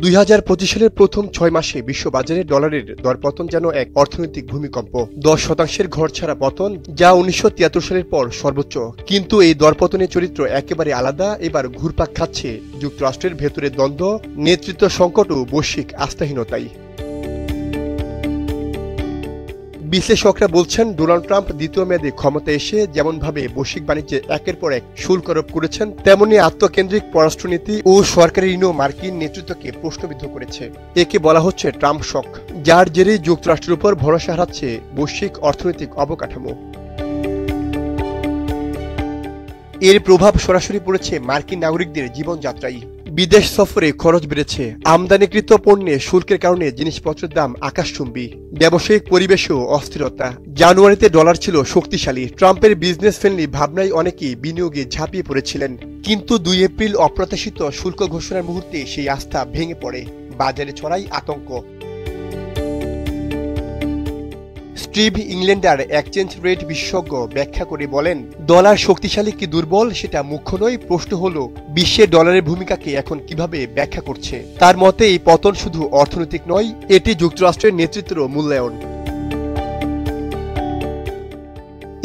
2025 সালের প্রথম 6 মাসে বিশ্ববাজারে ডলারের দরপতন যেন এক অর্থনৈতিক ভূমিকম্প। 10% ঘরছাড়া পতন, যা 1973 সালের পর সর্বোচ্চ। কিন্তু এই দরপতনের চরিত্র একেবারে আলাদা। এবার ঘুরপাক খাচ্ছে যুক্তরাষ্ট্রের ভেতরে দ্বন্দ্ব, নেতৃত্ব সংকট ও বৈশ্বিক আস্থাহীনতাই। বিশ্লেষকরা বলছেন, ডোনাল্ড ট্রাম্প দ্বিতীয় মেয়াদে ক্ষমতায় এসে যেমনভাবে বৈশ্বিক বাণিজ্যে একের পর এক শুল্ক আরোপ করেছেন, তেমনি আত্মকেন্দ্রিক পররাষ্ট্রনীতি ও সরকারি ঋণও মার্কিন নেতৃত্বকে প্রশ্নবিদ্ধ করেছে। একে বলা হচ্ছে ট্রাম্প শক, যার জেরেই যুক্তরাষ্ট্রের উপর ভরসা হারাচ্ছে বৈশ্বিক অর্থনৈতিক অবকাঠামো। এর প্রভাব সরাসরি পড়েছে মার্কিন নাগরিকদের জীবনযাত্রায়। বিদেশ সফরে খরচ বেড়েছে, আমদানিকৃত পণ্যে শুল্কের কারণে জিনিসপত্রের দাম আকাশচুম্বী, ব্যবসায়িক পরিবেশেও অস্থিরতা। জানুয়ারিতে ডলার ছিল শক্তিশালী, ট্রাম্পের বিজনেস ফ্রেন্ডলি ভাবনায় অনেকেই বিনিয়োগে ঝাঁপিয়ে পড়েছিলেন। কিন্তু 2 এপ্রিল অপ্রত্যাশিত শুল্ক ঘোষণার মুহূর্তে সেই আস্থা ভেঙে পড়ে, বাজারে ছড়ায় আতঙ্ক। স্টিভ ইংল্যান্ডার এক্সচেঞ্জ রেট বিশেষজ্ঞ ব্যাখ্যা করে বলেন, ডলার শক্তিশালী কি দুর্বল সেটা মুখ্য নয়, প্রশ্ন হলো বিশ্বে ডলারের ভূমিকাকে এখন কিভাবে ব্যাখ্যা করছে। তার মতে এই পতন শুধু অর্থনৈতিক নয়, এটি যুক্তরাষ্ট্রের নেতৃত্বেরও মূল্যায়ন।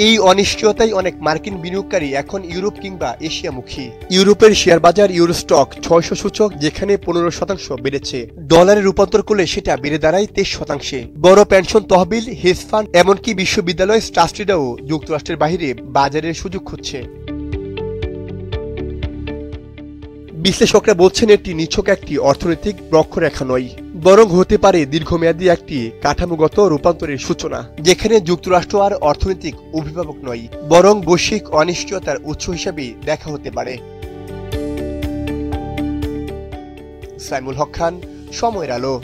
এই অনিশ্চয়তায় অনেক মার্কিন বিনিয়োগকারী এখন ইউরোপ কিংবা এশিয়ামুখী। ইউরোপের শেয়ার বাজার ইউরোস্টক 600 সূচক যেখানে 15% বেড়েছে, ডলারে রূপান্তর করলে সেটা বেড়ে দাঁড়ায় 23%। বড় পেনশন তহবিল, হেজ ফান্ড, এমনকি বিশ্ববিদ্যালয় ট্রাস্টিরাও যুক্তরাষ্ট্রের বাইরে বাজারের সুযোগ খুঁজছে। বিশ্লেষকরা বলছেন, এটি নিছক একটি অর্থনৈতিক বক্ররেখা নয়, বরং হতে পারে দীর্ঘমেয়াদী একটি কাঠামোগত রূপান্তরের সূচনা, যেখানে যুক্তরাষ্ট্র আর অর্থনৈতিক অভিভাবক নয়, বরং বৈশ্বিক অনিশ্চয়তার উৎস হিসাবে দেখা হতে পারে। সাইমুল হক খান, সময়ের আলো।